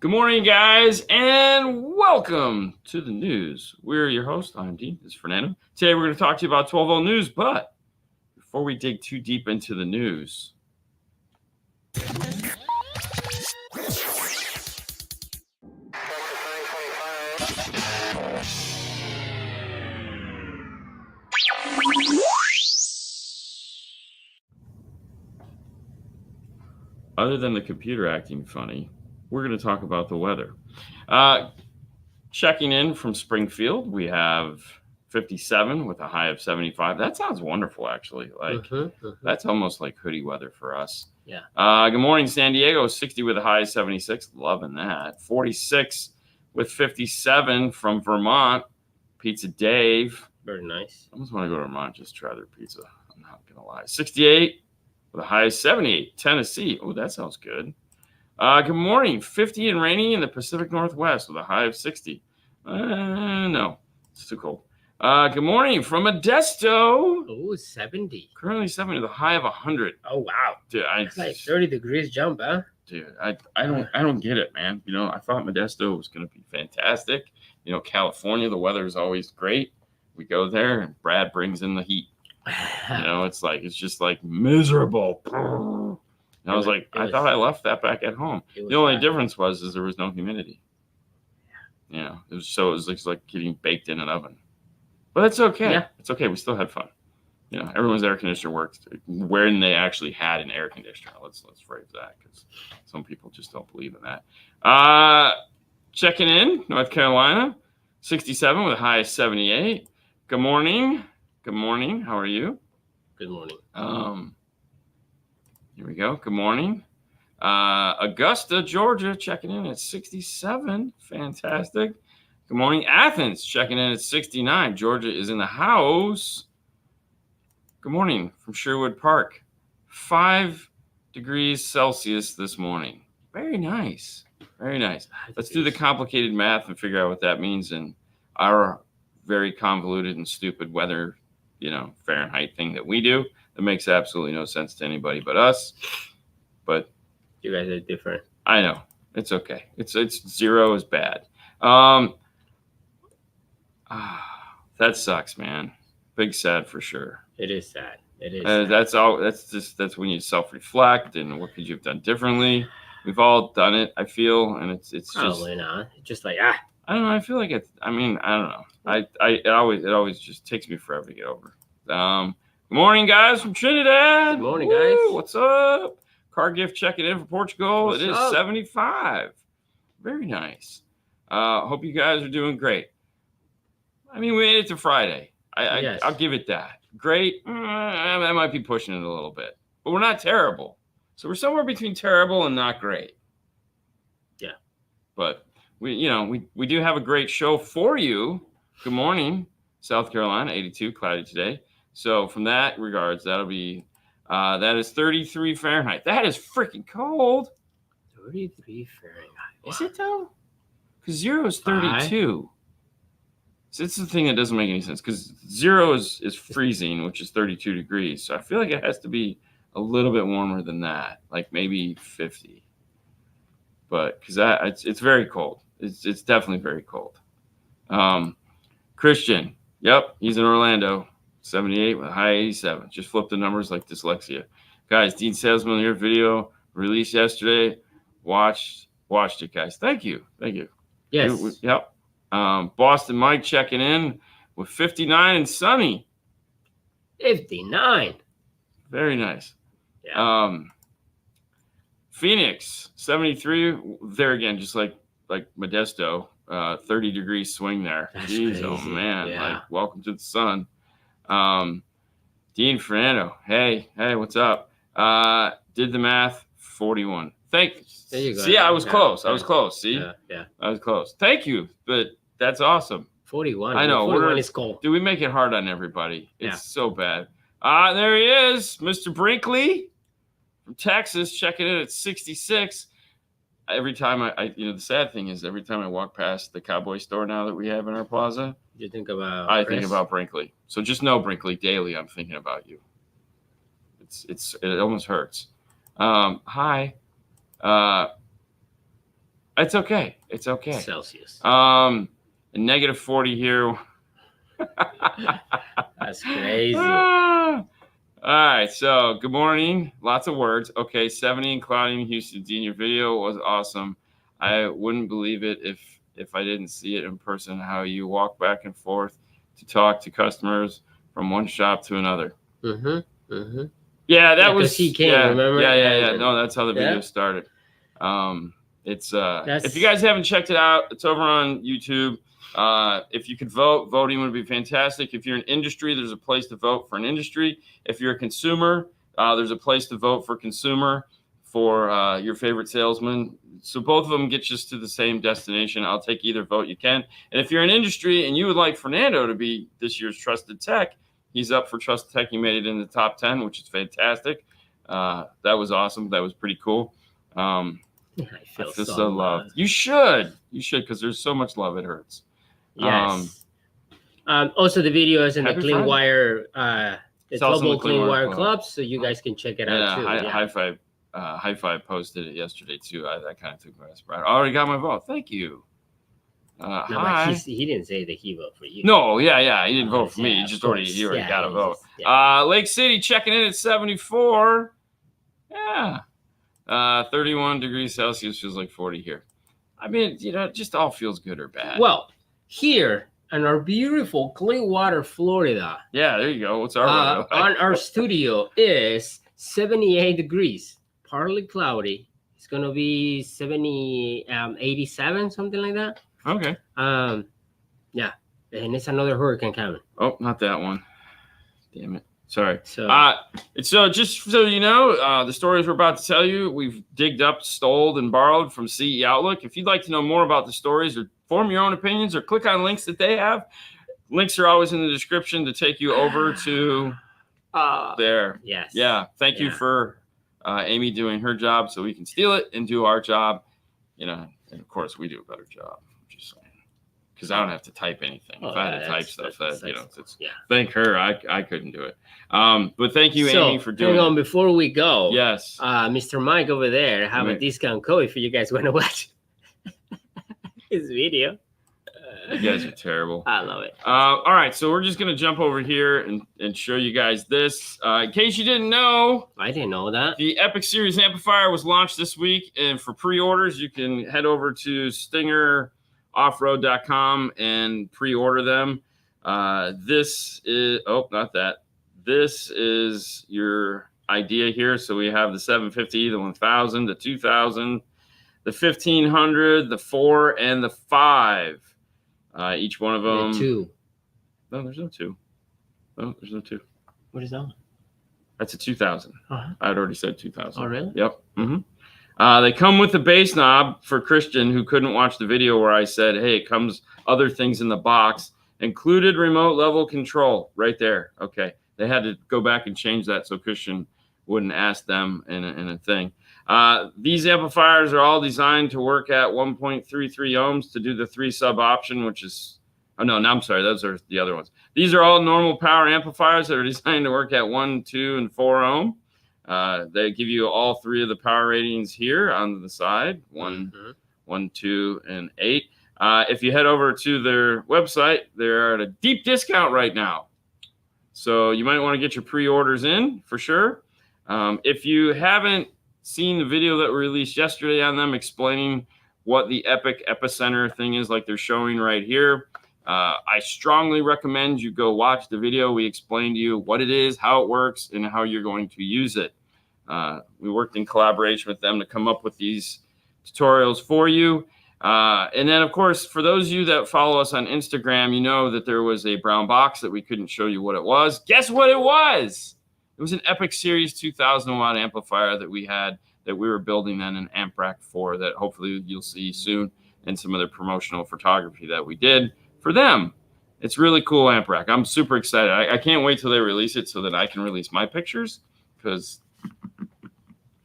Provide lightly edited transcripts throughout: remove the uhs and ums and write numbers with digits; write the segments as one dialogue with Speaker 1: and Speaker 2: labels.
Speaker 1: Good morning, guys, and welcome to the news. We're your host. I'm Dean. This is Fernando. Today, we're going to talk to you about 12-0 news, but before we dig too deep into the news, other than the computer acting funny, we're going to talk about the weather. Checking in from Springfield, we have 57 with a high of 75. That sounds wonderful, actually. That's almost like hoodie weather for us.
Speaker 2: Yeah.
Speaker 1: Good morning, San Diego. 60 with a high of 76. Loving that. 46 with 57 from Vermont. Pizza Dave.
Speaker 2: Very nice.
Speaker 1: I almost want to go to Vermont, just try their pizza. I'm not going to lie. 68 with a high of 78. Tennessee. Oh, that sounds good. Good morning. 50 and rainy in the Pacific Northwest with a high of 60. No, it's too cold. Good morning from Modesto.
Speaker 2: Oh, 70.
Speaker 1: Currently 70 with a high of 100.
Speaker 2: Oh, wow.
Speaker 1: Dude,
Speaker 2: It's like 30 degrees jump, huh?
Speaker 1: Dude, I don't get it, man. You know, I thought Modesto was going to be fantastic. You know, California, the weather is always great. We go there and Brad brings in the heat. You know, it's just like miserable. And I was like, I thought I left that back at home. The only difference was there was no humidity. You know, it was like getting baked in an oven. But it's okay.
Speaker 2: Yeah.
Speaker 1: It's okay. We still had fun. You know, everyone's air conditioner worked when they actually had an air conditioner. Let's phrase that, because some people just don't believe in that. Checking in, North Carolina, 67 with a high of 78. Good morning. Good morning. How are you?
Speaker 2: Good morning.
Speaker 1: Here we go. Good morning. Augusta, Georgia, checking in at 67. Fantastic. Good morning. Athens, checking in at 69. Georgia is in the house. Good morning from Sherwood Park. 5 degrees Celsius this morning. Very nice. Very nice. Let's do the complicated math and figure out what that means in our very convoluted and stupid weather, Fahrenheit thing that we do. That makes absolutely no sense to anybody but us. But
Speaker 2: you guys are different.
Speaker 1: I know. It's okay. It's 0 is bad. That sucks, man. Big sad for sure.
Speaker 2: It is sad. It is. Sad.
Speaker 1: That's when you self-reflect and what could you have done differently. We've all done it, I feel, and it's
Speaker 2: probably not. Just like
Speaker 1: I don't know. I feel like it's. I mean, I don't know. It always just takes me forever to get over. Good morning, guys from Trinidad.
Speaker 2: Good morning, guys.
Speaker 1: What's up? Car gift checking in for Portugal.
Speaker 2: What's
Speaker 1: it is
Speaker 2: up?
Speaker 1: 75. Very nice. Hope you guys are doing great. I mean, we made it to Friday.
Speaker 2: Yes.
Speaker 1: I'll give it that. Great. I might be pushing it a little bit, but we're not terrible. So we're somewhere between terrible and not great.
Speaker 2: Yeah.
Speaker 1: But we do have a great show for you. Good morning, South Carolina, 82, cloudy today. So from that regards, that'll be that is 33 Fahrenheit. That is freaking cold.
Speaker 2: 33 Fahrenheit. Wow.
Speaker 1: Is it though? Because 0 is 32. So it's the thing that doesn't make any sense. Because 0 is freezing, which is 32 degrees. So I feel like it has to be a little bit warmer than that, like maybe 50. But because it's very cold. It's definitely very cold. Christian, yep, he's in Orlando. 78 with a high 87. Just flip the numbers like dyslexia. Guys, Dean Salesman, your video released yesterday. Watched it, guys. Thank you.
Speaker 2: Yes.
Speaker 1: Yep. Boston Mike checking in with 59 and sunny.
Speaker 2: 59.
Speaker 1: Very nice.
Speaker 2: Yeah.
Speaker 1: Phoenix, 73. There again, just like Modesto, 30 degree swing there.
Speaker 2: That's
Speaker 1: Jeez,
Speaker 2: crazy.
Speaker 1: Oh man.
Speaker 2: Yeah.
Speaker 1: Like, welcome to the sun. Dean Fernando. Hey, what's up? Did the math. 41. There
Speaker 2: you go.
Speaker 1: See, I was
Speaker 2: Yeah,
Speaker 1: close. I
Speaker 2: yeah.
Speaker 1: was close. See,
Speaker 2: Yeah.
Speaker 1: I was close. Thank you, but that's awesome.
Speaker 2: 41.
Speaker 1: I know.
Speaker 2: 41 is cool.
Speaker 1: Do we make it hard on everybody? It's
Speaker 2: Yeah.
Speaker 1: so bad. There he is, Mr. Brinkley from Texas, checking in at 66. Every time the sad thing is every time I walk past the Cowboy store now that we have in our plaza,
Speaker 2: You think about
Speaker 1: I
Speaker 2: Chris?
Speaker 1: think about Brinkley. So just know, Brinkley, daily I'm thinking about you. It almost hurts. Hi. It's okay. It's okay.
Speaker 2: Celsius.
Speaker 1: -40 here.
Speaker 2: That's crazy.
Speaker 1: All right, so good morning. Lots of words. Okay, 70 and cloudy in Houston. Dean, your video was awesome. I wouldn't believe it if I didn't see it in person, how you walk back and forth to talk to customers from one shop to another. Yeah, that was
Speaker 2: he came, remember?
Speaker 1: Yeah. No, that's how the video started. If you guys haven't checked it out, it's over on YouTube. If you could vote, voting would be fantastic. If you're an industry, there's a place to vote for an industry. If you're a consumer, there's a place to vote for consumer for your favorite salesman. So both of them get you to the same destination. I'll take either vote you can. And if you're an industry and you would like Fernando to be this year's Trusted Tech, he's up for Trusted Tech. He made it in the top 10, which is fantastic. That was awesome. That was pretty cool. I feel so loved. You should, because there's so much love. It hurts.
Speaker 2: Yes. Also, the video is in the Clean
Speaker 1: Friday.
Speaker 2: Wire, the Global Clean Wire Club, so you guys can check it out too.
Speaker 1: High Five posted it yesterday too. That kind of took my surprise. I already got my vote. Thank you. Hi.
Speaker 2: He didn't say that he voted for you.
Speaker 1: No, yeah, he didn't vote for me. He already got a vote. Lake City checking in at 74. Yeah. 31 degrees Celsius feels like 40 here. I mean, it just all feels good or bad.
Speaker 2: Well, here in our beautiful Clearwater, Florida.
Speaker 1: Yeah, there you go. What's our weather?
Speaker 2: On our studio is 78 degrees, partly cloudy. It's gonna be 87, something like that.
Speaker 1: Okay.
Speaker 2: Yeah, and it's another hurricane coming.
Speaker 1: Oh, not that one. Damn it. Sorry.
Speaker 2: So,
Speaker 1: just so you know, the stories we're about to tell you, we've digged up, stole, and borrowed from CE Outlook. If you'd like to know more about the stories or form your own opinions or click on links that they have, links are always in the description to take you over to there.
Speaker 2: Yes.
Speaker 1: Yeah. Thank you for Amy doing her job so we can steal it and do our job. And of course, we do a better job. Just saying. Because I don't have to type anything. If I had to type stuff, thank her. I couldn't do it. But thank you, Amy, for doing it.
Speaker 2: Hang on, before we go.
Speaker 1: Yes.
Speaker 2: Mr. Mike over there have a discount code if you guys want to watch his video.
Speaker 1: You guys are terrible.
Speaker 2: I love it.
Speaker 1: All right, so we're just going to jump over here and show you guys this. In case you didn't know.
Speaker 2: I didn't know that.
Speaker 1: The Epic Series amplifier was launched this week. And for pre-orders, you can head over to StingerOffroad.com and pre-order them. This is, not that. This is your idea here. So we have the 750, the 1000, the 2000, the 1500, the 4, and the 5. Each one of them.
Speaker 2: The 2.
Speaker 1: No, there's no 2. No, there's no 2.
Speaker 2: What is that one?
Speaker 1: That's a 2000. I'd already said 2000.
Speaker 2: Oh, really?
Speaker 1: Yep. They come with the bass knob for Christian, who couldn't watch the video where I said, hey, it comes other things in the box. Included remote level control right there. Okay. They had to go back and change that so Christian wouldn't ask them in a thing. These amplifiers are all designed to work at 1.33 ohms to do the 3 sub option, which is, I'm sorry, those are the other ones. These are all normal power amplifiers that are designed to work at 1, 2, and 4 ohm. They give you all 3 of the power ratings here on the side, 1, 2, and 8. If you head over to their website, they're at a deep discount right now. So you might want to get your pre-orders in for sure. If you haven't seen the video that we released yesterday on them explaining what the Epic Epicenter thing is like they're showing right here, I strongly recommend you go watch the video. We explain to you what it is, how it works, and how you're going to use it. We worked in collaboration with them to come up with these tutorials for you. And then, of course, for those of you that follow us on Instagram, you know that there was a brown box that we couldn't show you what it was. Guess what it was? It was an Epic Series 2000 watt amplifier that we had, that we were building then an amp rack for, that hopefully you'll see soon in some of the promotional photography that we did for them. It's really cool amp rack. I'm super excited. I can't wait till they release it so that I can release my pictures, because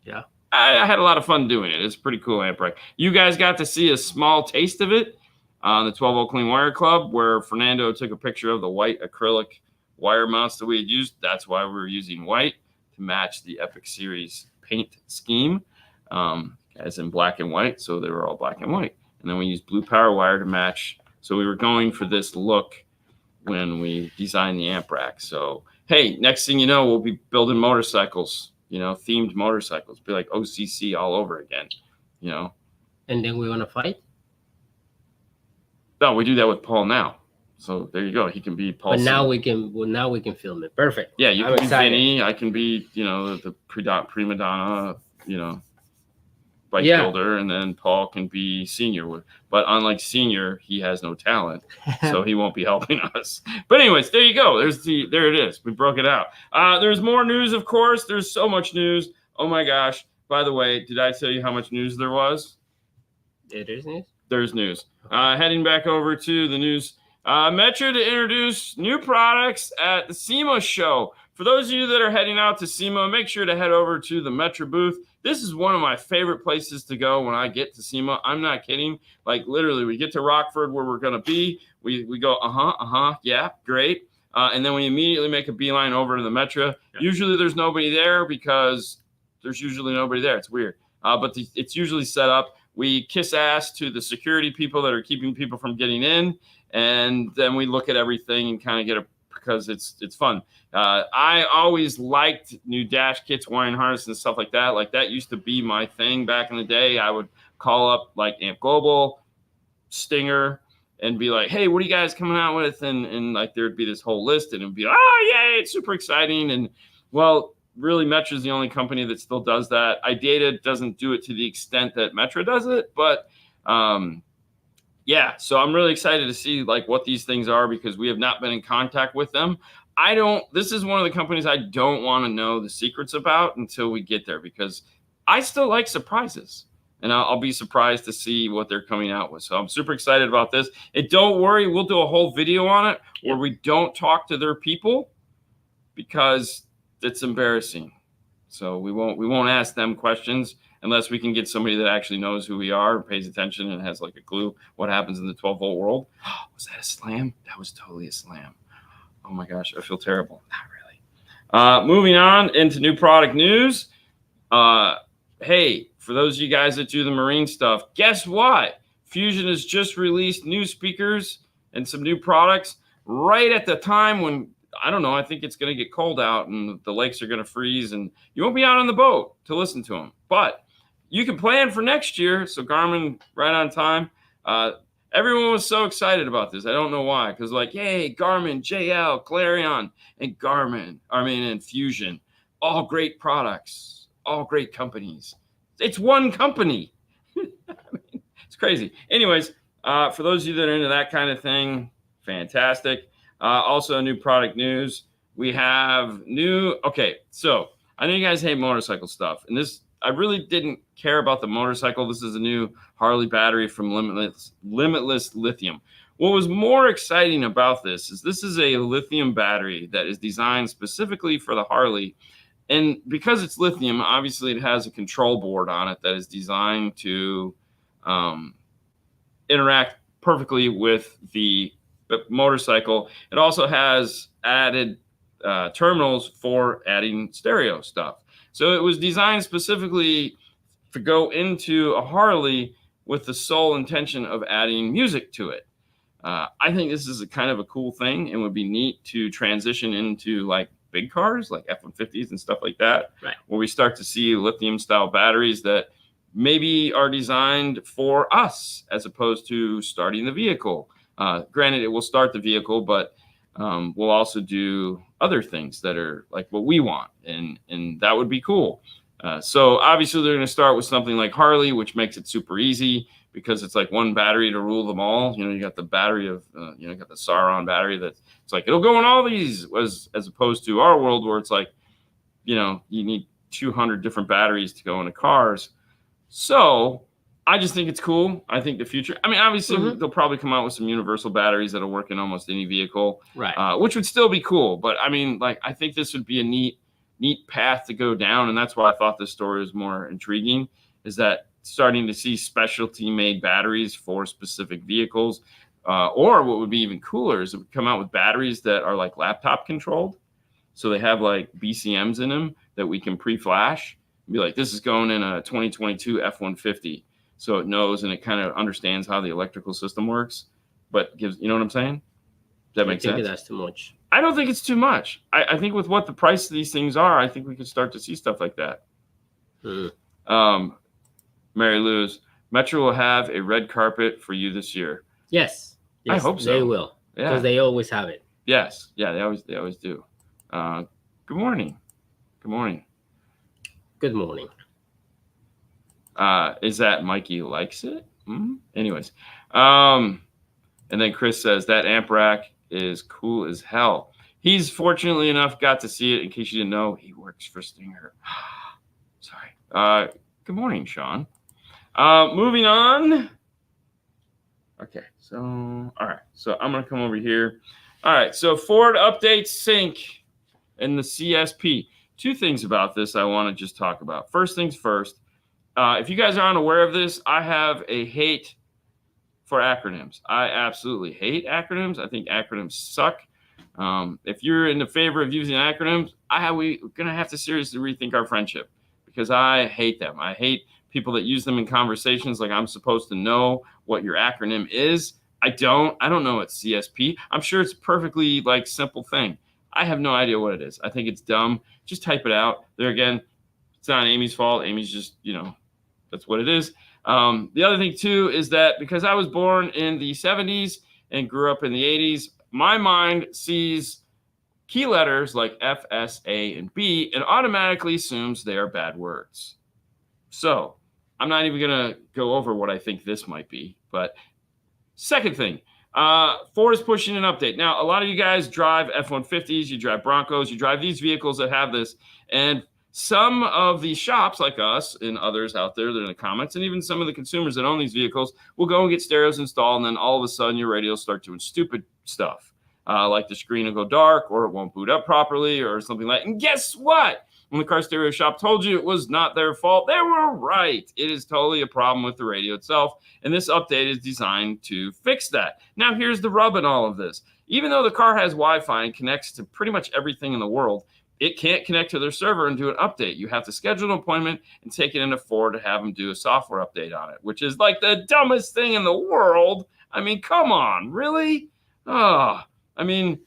Speaker 2: yeah,
Speaker 1: I had a lot of fun doing it. It's a pretty cool amp rack. You guys got to see a small taste of it on the 12 Volt Clean Wire Club, where Fernando took a picture of the white acrylic wire mounts that we had used. That's why we were using white, to match the Epic Series paint scheme, as in black and white. So they were all black and white. And then we used blue power wire to match. So we were going for this look when we designed the amp rack. So, hey, next thing you know, we'll be building motorcycles, themed motorcycles, be like OCC all over again,
Speaker 2: And then we're going to fight?
Speaker 1: No, we do that with Paul now. So there you go. He can be Paul.
Speaker 2: But now we can film it. Perfect.
Speaker 1: Yeah, you can be Vinny. I can be, the prima donna, bike builder, and then Paul can be Senior. But unlike Senior, he has no talent, so he won't be helping us. But anyways, there you go. There it is. We broke it out. There's more news, of course. There's so much news. Oh my gosh. By the way, did I tell you how much news there was?
Speaker 2: There's news?
Speaker 1: There's news. Heading back over to the news. Metro to introduce new products at the SEMA show. For those of you that are heading out to SEMA, make sure to head over to the Metro booth. This is one of my favorite places to go when I get to SEMA. I'm not kidding. Like, literally, we get to Rockford, where we're going to be. We go, yeah, great. And then we immediately make a beeline over to the Metro. Yeah. Usually there's nobody there, because there's usually nobody there. It's weird. But it's usually set up. We kiss ass to the security people that are keeping people from getting in. And then we look at everything and kind of because it's fun. I always liked new dash kits, wiring harness, and stuff like that. Like, that used to be my thing back in the day. I would call up like Amp Global, Stinger, and be like, hey, what are you guys coming out with? And like, there'd be this whole list, and it'd be, oh, yay, it's super exciting. And well, really, Metro's the only company that still does that. iData doesn't do it to the extent that Metro does it, but yeah, so I'm really excited to see like what these things are, because we have not been in contact with them. This is one of the companies I don't want to know the secrets about until we get there, because I still like surprises, and I'll be surprised to see what they're coming out with. So I'm super excited about this. And don't worry, we'll do a whole video on it where we don't talk to their people, because it's embarrassing. So we won't ask them questions unless we can get somebody that actually knows who we are, pays attention, and has like a clue what happens in the 12 volt world. Was that a slam? That was totally a slam. Oh my gosh, I feel terrible. Not really. Moving on into new product news. Hey, for those of you guys that do the marine stuff, guess what? Fusion has just released new speakers and some new products right at the time when, I don't know, I think it's going to get cold out and the lakes are going to freeze, and you won't be out on the boat to listen to them. But you can plan for next year. So Garmin, right on time. Everyone was so excited about this. I don't know why. Because like, hey, Garmin, JL, Clarion, and and Fusion. All great products. All great companies. It's one company. It's crazy. Anyways, for those of you that are into that kind of thing, fantastic. Also, new product news. We have okay, so I know you guys hate motorcycle stuff. And I really didn't care about the motorcycle. This is a new Harley battery from Limitless Lithium. What was more exciting about this is a lithium battery that is designed specifically for the Harley. And because it's lithium, obviously it has a control board on it that is designed to interact perfectly with the motorcycle. It also has added terminals for adding stereo stuff. So it was designed specifically to go into a Harley with the sole intention of adding music to it. I think this is a kind of a cool thing, and would be neat to transition into like big cars, like F-150s and stuff like that,
Speaker 2: right,
Speaker 1: where we start to see lithium style batteries that maybe are designed for us as opposed to starting the vehicle. Granted, it will start the vehicle, but we'll also do other things that are like what we want, and that would be cool. So obviously they're going to start with something like Harley, which makes it super easy because it's like one battery to rule them all. You got the battery of, you got the Sauron battery it's like, it'll go in all these, as opposed to our world where it's like, you need 200 different batteries to go into cars. So I just think it's cool. I think the future. I mean, obviously they'll probably come out with some universal batteries that'll work in almost any vehicle,
Speaker 2: right?
Speaker 1: Which would still be cool. But I mean, like, I think this would be a neat path to go down, and that's why I thought this story was more intriguing. Is that starting to see specialty made batteries for specific vehicles, or what would be even cooler is it would come out with batteries that are like laptop controlled, so they have like BCMs in them that we can pre-flash. Be like, this is going in a 2022 F-150, so it knows and it kind of understands how the electrical system works, but gives, you know what I'm saying? Does that make sense?
Speaker 2: I think that's too much.
Speaker 1: I don't think it's too much. I think with what the price of these things are, I think we could start to see stuff like that. Mary Lou's, Metro will have a red carpet for you this year.
Speaker 2: Yes,
Speaker 1: I hope so.
Speaker 2: They will, because they always have it.
Speaker 1: Yes, yeah, they always do. Good morning. Good morning.
Speaker 2: Good morning.
Speaker 1: Is that Mikey likes it? Anyways, and then Chris says that amp rack is cool as hell. He's fortunately enough got to see it. In case you didn't know, he works for Stinger. Sorry. Good morning, Sean. Moving on. Okay, so all right, so I'm gonna come over here. All right, so Ford updates sync in the CSP. Two things about this I want to just talk about. First things first, if you guys aren't aware of this, I have a hate for acronyms. I absolutely hate acronyms. I think acronyms suck. If you're in the favor of using acronyms, we're going to have to seriously rethink our friendship, because I hate them. I hate people that use them in conversations like I'm supposed to know what your acronym is. I don't know it's CSP. I'm sure it's a perfectly like simple thing. I have no idea what it is. I think it's dumb. Just type it out. There again, it's not Amy's fault. Amy's just, that's what it is. The other thing too is that because I was born in the 70s and grew up in the 80s, my mind sees key letters like F, S, A, and B and automatically assumes they are bad words. So I'm not even going to go over what I think this might be. But second thing, Ford is pushing an update. Now, a lot of you guys drive F-150s, you drive Broncos, you drive these vehicles that have this. And some of the shops like us and others out there that are in the comments, and even some of the consumers that own these vehicles, will go and get stereos installed, and then all of a sudden your radios start doing stupid stuff. Like the screen will go dark, or it won't boot up properly, or something like that. And guess what? When the car stereo shop told you it was not their fault, they were right. It is totally a problem with the radio itself, and this update is designed to fix that. Now, here's the rub in all of this. Even though the car has Wi-Fi and connects to pretty much everything in the world, it can't connect to their server and do an update. You have to schedule an appointment and take it into Ford to have them do a software update on it, which is like the dumbest thing in the world. I mean, come on, really? I mean,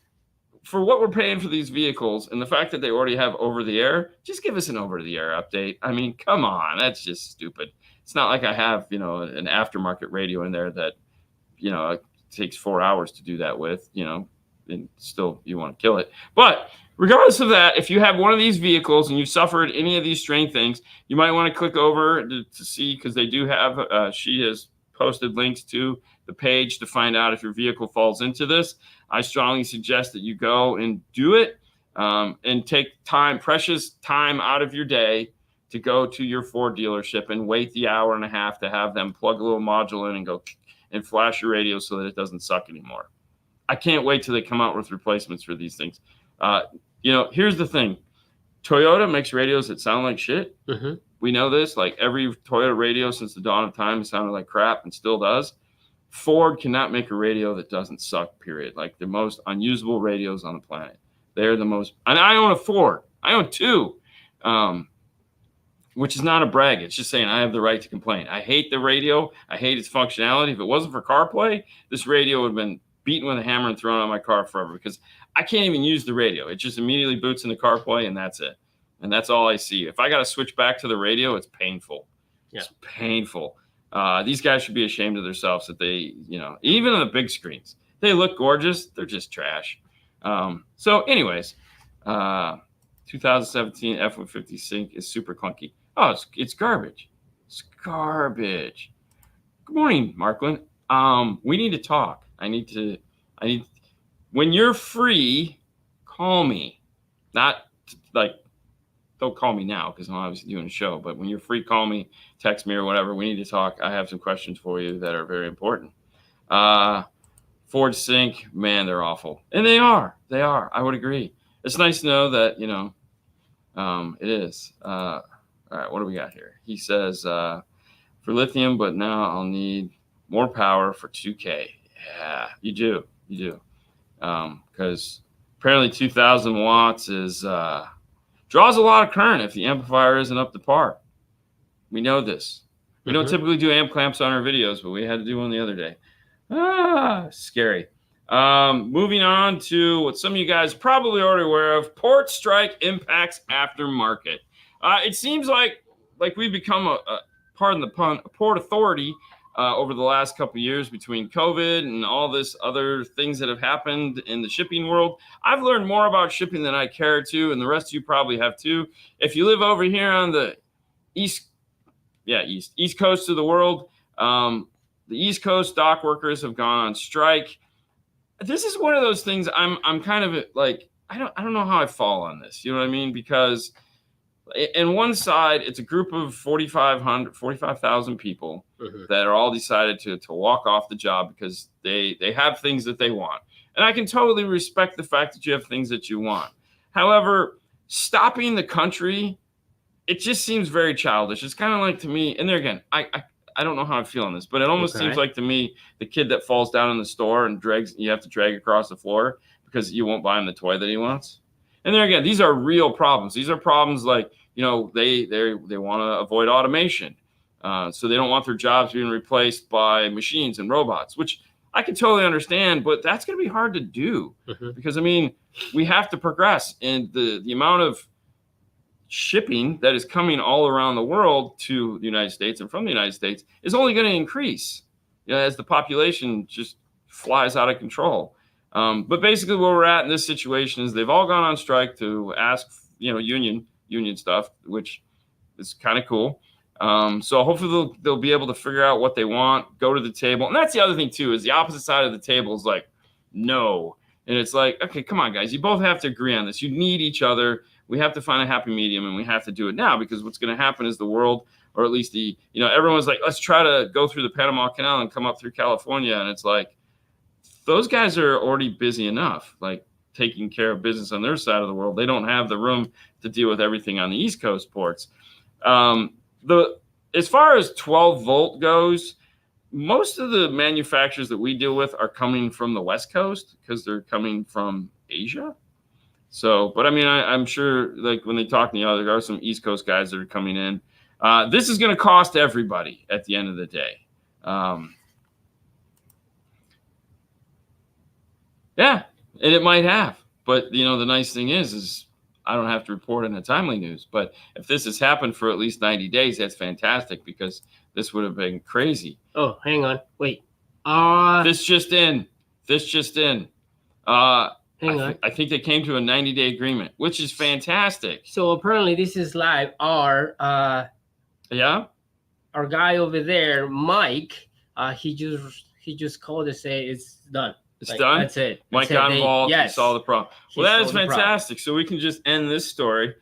Speaker 1: for what we're paying for these vehicles and the fact that they already have over-the-air, just give us an over-the-air update. I mean, come on, that's just stupid. It's not like I have, an aftermarket radio in there that, it takes 4 hours to do that with, and still you want to kill it. But regardless of that, if you have one of these vehicles and you suffered any of these strange things, you might want to click over to see, because they do have, she has posted links to the page to find out if your vehicle falls into this. I strongly suggest that you go and do it, and take precious time out of your day to go to your Ford dealership and wait the hour and a half to have them plug a little module in and go and flash your radio so that it doesn't suck anymore. I can't wait till they come out with replacements for these things. Here's the thing. Toyota makes radios that sound like shit. Mm-hmm. We know this. Like every Toyota radio since the dawn of time has sounded like crap and still does. Ford cannot make a radio that doesn't suck, period. Like the most unusable radios on the planet. They're the most, and I own a Ford. I own two, which is not a brag. It's just saying I have the right to complain. I hate the radio. I hate its functionality. If it wasn't for CarPlay, this radio would have been beaten with a hammer and thrown on my car forever, because I can't even use the radio. It just immediately boots into CarPlay, and that's it. And that's all I see. If I got to switch back to the radio, it's painful. Yeah. It's painful. These guys should be ashamed of themselves that they, even on the big screens, they look gorgeous. They're just trash. So anyways, 2017 F-150 Sync is super clunky. Oh, it's garbage. It's garbage. Good morning, Markland. We need to talk. When you're free, call me. Not like don't call me now because I'm obviously doing a show. But when you're free, call me, text me, or whatever. We need to talk. I have some questions for you that are very important. Ford Sync, man, they're awful, and they are. They are. I would agree. It's nice to know that it is. All right, what do we got here? He says for lithium, but now I'll need more power for 2K. Yeah, you do. Because apparently 2,000 watts is draws a lot of current if the amplifier isn't up to par. We know this. We don't typically do amp clamps on our videos, but we had to do one the other day. Scary. Moving on to what some of you guys probably already aware of: port strike impacts aftermarket. It seems like we've become a pardon the pun, a port authority over the last couple of years between COVID and all this other things that have happened in the shipping world. I've learned more about shipping than I care to, and the rest of you probably have too. If you live over here on the east coast of the world, the East Coast dock workers have gone on strike. This is one of those things I'm kind of like, I don't know how I fall on this. You know what I mean? Because in one side, it's a group of 45,000 people that are all decided to walk off the job because they have things that they want. And I can totally respect the fact that you have things that you want. However, stopping the country, it just seems very childish. It's kind of like, to me, and there again, I don't know how I feel on this, but it almost seems like to me the kid that falls down in the store and you have to drag across the floor because you won't buy him the toy that he wants. And there again, these are real problems. These are problems like, they want to avoid automation. So they don't want their jobs being replaced by machines and robots, which I can totally understand, but that's going to be hard to do because, we have to progress. And the amount of shipping that is coming all around the world to the United States and from the United States is only going to increase as the population just flies out of control. But basically where we're at in this situation is they've all gone on strike to ask, union stuff, which is kind of cool. So hopefully they'll be able to figure out what they want, go to the table. And that's the other thing too, is the opposite side of the table is like, no. And it's like, okay, come on guys, you both have to agree on this. You need each other. We have to find a happy medium, and we have to do it now, because what's going to happen is the world, or at least everyone's like, let's try to go through the Panama Canal and come up through California. And it's like, those guys are already busy enough, like taking care of business on their side of the world. They don't have the room to deal with everything on the East Coast ports. As far as 12 volt goes, most of the manufacturers that we deal with are coming from the West Coast because they're coming from Asia. So, but I'm sure like when they talk to there are some East Coast guys that are coming in. This is going to cost everybody at the end of the day. Yeah, and it might have. But, the nice thing is I don't have to report in the timely news. But if this has happened for at least 90 days, that's fantastic, because this would have been crazy.
Speaker 2: Oh, hang on. Wait.
Speaker 1: This just in.
Speaker 2: Hang on.
Speaker 1: I think they came to a 90-day agreement, which is fantastic.
Speaker 2: So apparently this is live. Our guy over there, Mike, he just called to say it's done.
Speaker 1: It's done?
Speaker 2: That's it.
Speaker 1: Mike got involved.
Speaker 2: Yes.
Speaker 1: He solved the problem. Well, that is fantastic. So we can just end this story.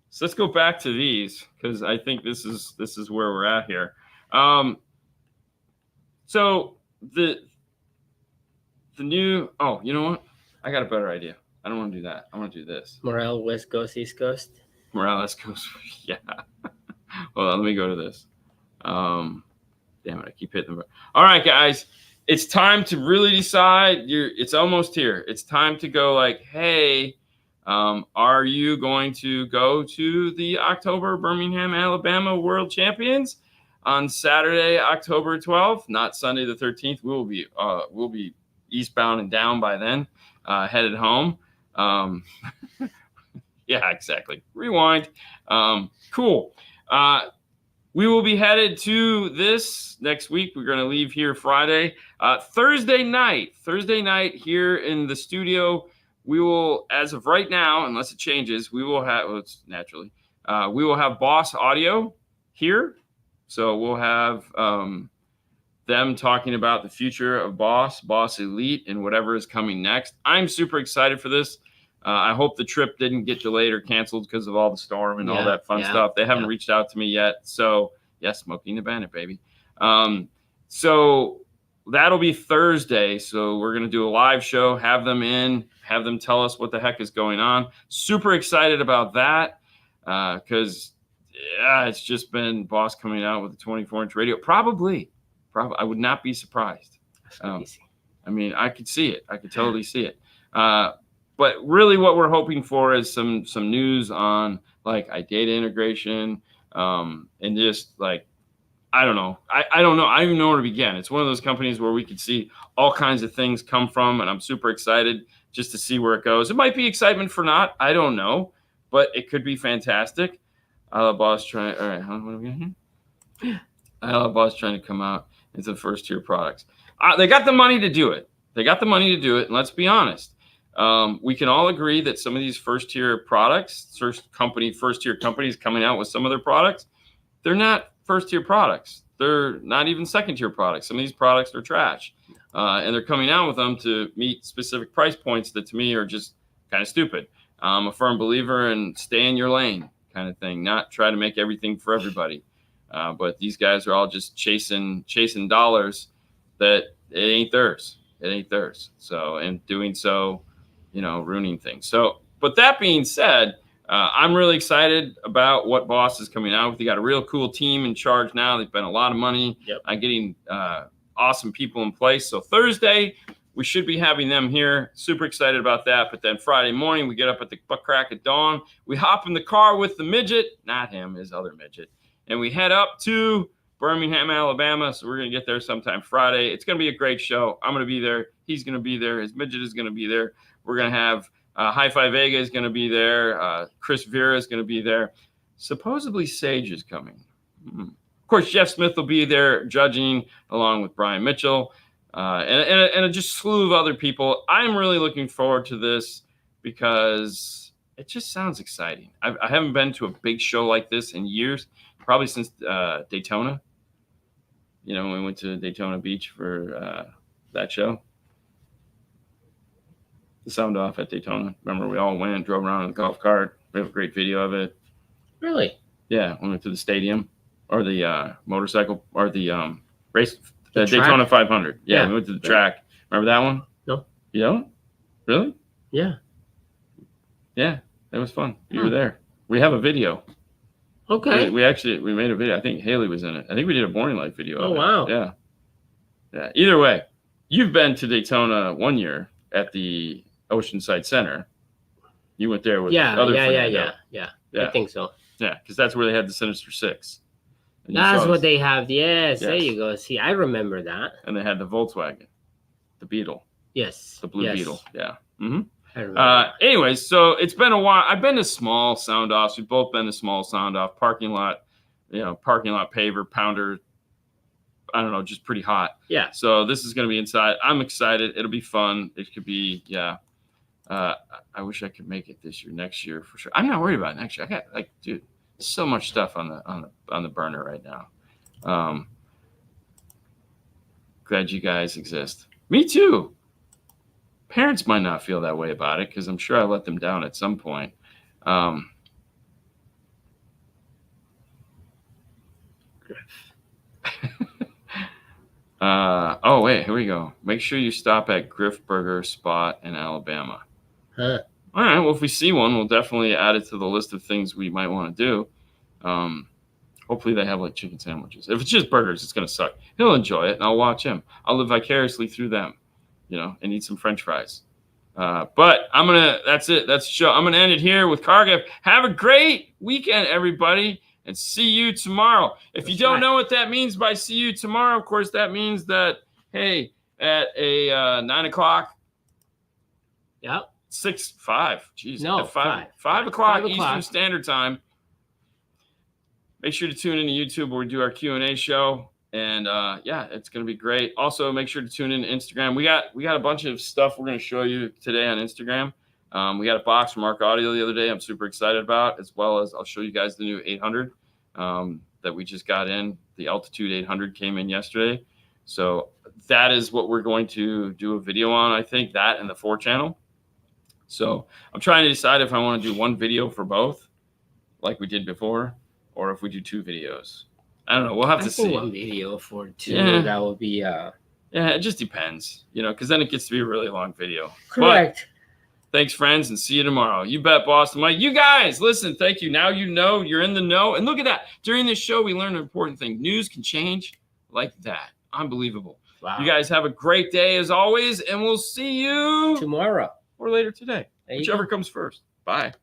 Speaker 1: So let's go back to these, because I think this is where we're at here. So the new, you know what? I got a better idea. I don't want to do that. I want to do this.
Speaker 2: Morale, West Coast, East Coast.
Speaker 1: Morale, West Coast. Yeah. Hold on. Let me go to this. Damn it. I keep hitting them. All right, guys. It's time to really decide. It's almost here. It's time to go like, hey, are you going to go to the October Birmingham, Alabama World Champions on Saturday, October 12th, not Sunday the 13th? We'll be eastbound and down by then, headed home. Yeah, exactly. Rewind. Cool. We will be headed to this next week. We're going to leave here Friday. Thursday night here in the studio, we will, as of right now, unless it changes, we will have, we will have Boss Audio here. So we'll have them talking about the future of Boss Elite, and whatever is coming next. I'm super excited for this. I hope the trip didn't get delayed or canceled because of all the storm and all that fun stuff. They haven't reached out to me yet. So, yes, Smoking the Bandit, baby. So that'll be Thursday. So we're going to do a live show, have them in, have them tell us what the heck is going on. Super excited about that because, it's just been Boss coming out with a 24-inch radio. Probably. I would not be surprised. I mean, I could see it. I could totally see it. But really what we're hoping for is some news on like iData integration and just like, I don't know. I don't know. I don't even know where to begin. It's one of those companies where we could see all kinds of things come from, and I'm super excited just to see where it goes. It might be excitement for not. I don't know, but it could be fantastic. I love Boss trying. All right, what are we got here? I love Boss trying to come out into the first tier products. They got the money to do it. And let's be honest. We can all agree that some of these first tier companies coming out with some of their products, they're not first tier products. They're not even second tier products. Some of these products are trash. And they're coming out with them to meet specific price points that to me are just kind of stupid. I'm a firm believer in stay in your lane kind of thing, not try to make everything for everybody. But these guys are all just chasing dollars that it ain't theirs. So, and doing so, ruining things. So, but that being said, I'm really excited about what Boss is coming out with. They got a real cool team in charge now. They've spent a lot of money on getting awesome people in place. So Thursday, we should be having them here. Super excited about that. But then Friday morning, we get up at the butt crack of dawn. We hop in the car with the midget, not him, his other midget. And we head up to Birmingham, Alabama. So we're going to get there sometime Friday. It's going to be a great show. I'm going to be there. He's going to be there. His midget is going to be there. We're going to have Hi-Fi Vega is going to be there. Chris Vera is going to be there. Supposedly Sage is coming. Of course, Jeff Smith will be there judging along with Brian Mitchell and a just slew of other people. I'm really looking forward to this because it just sounds exciting. I haven't been to a big show like this in years, probably since Daytona. When we went to Daytona Beach for that show. The sound off at Daytona. Remember, we all went and drove around in the golf cart. We have a great video of it.
Speaker 2: Really?
Speaker 1: Yeah, we went to the stadium or the motorcycle or the race, the Daytona 500. Yeah, we went to the track. Remember that one?
Speaker 2: No.
Speaker 1: You don't? Really?
Speaker 2: Yeah.
Speaker 1: Yeah, it was fun. You were there. We have a video.
Speaker 2: Okay.
Speaker 1: We made a video. I think Haley was in it. I think we did a Boring Life video.
Speaker 2: Oh, wow.
Speaker 1: Yeah. Yeah. Either way, you've been to Daytona one year at the Oceanside Center. You went there with other Fernando.
Speaker 2: Yeah. I think so.
Speaker 1: Yeah, because that's where they had the Sinister Six.
Speaker 2: That's what they have. Yes, there you go. See, I remember that.
Speaker 1: And they had the Volkswagen, the Beetle.
Speaker 2: Yes.
Speaker 1: The blue Beetle. Yeah. Mm-hmm.
Speaker 2: I remember.
Speaker 1: Anyways, so it's been a while. I've been to small sound offs. We've both been to small sound off, parking lot paver, pounder. I don't know, just pretty hot.
Speaker 2: Yeah.
Speaker 1: So this is going to be inside. I'm excited. It'll be fun. It could be, I wish I could make it this year, next year for sure. I'm not worried about next year. I got dude, so much stuff on the burner right now. Glad you guys exist. Me too. Parents might not feel that way about it because I'm sure I let them down at some point. Oh, wait, here we go. Make sure you stop at Griff Burger Spot in Alabama.
Speaker 2: Huh.
Speaker 1: All right, well, if we see one, we'll definitely add it to the list of things we might want to do. Hopefully they have like chicken sandwiches. If it's just burgers, it's going to suck. He'll enjoy it, and I'll watch him. I'll live vicariously through them, and eat some French fries. But that's it. That's the show. I'm going to end it here with Cargill. Have a great weekend, everybody. And see you tomorrow. If you don't know what that means by see you tomorrow, of course, that means that, hey, at a 9 o'clock.
Speaker 2: Yep.
Speaker 1: 5 o'clock Eastern Standard Time. Make sure to tune into YouTube where we do our Q&A show. And it's going to be great. Also, make sure to tune in to Instagram. We got a bunch of stuff we're going to show you today on Instagram. We got a box from Arc Audio the other day I'm super excited about, as well as I'll show you guys the new 800 that we just got in. The Altitude 800 came in yesterday. So that is what we're going to do a video on, I think, that and the 4 channel. So I'm trying to decide if I want to do one video for both, like we did before, or if we do 2 videos. I don't know. We'll have
Speaker 2: I
Speaker 1: to
Speaker 2: think
Speaker 1: see.
Speaker 2: one video for 2.
Speaker 1: Yeah.
Speaker 2: That will be
Speaker 1: Yeah, it just depends, because then it gets to be a really long video.
Speaker 2: correct.
Speaker 1: But thanks, friends, and see you tomorrow. You bet, Boston Mike. You guys, listen, thank you. Now you know, you're in the know. And look at that. During this show, we learned an important thing. News can change like that. Unbelievable.
Speaker 2: Wow.
Speaker 1: You guys have a great day as always, and we'll see you
Speaker 2: tomorrow
Speaker 1: or later today.
Speaker 2: There you
Speaker 1: Whichever
Speaker 2: go.
Speaker 1: comes first. Bye.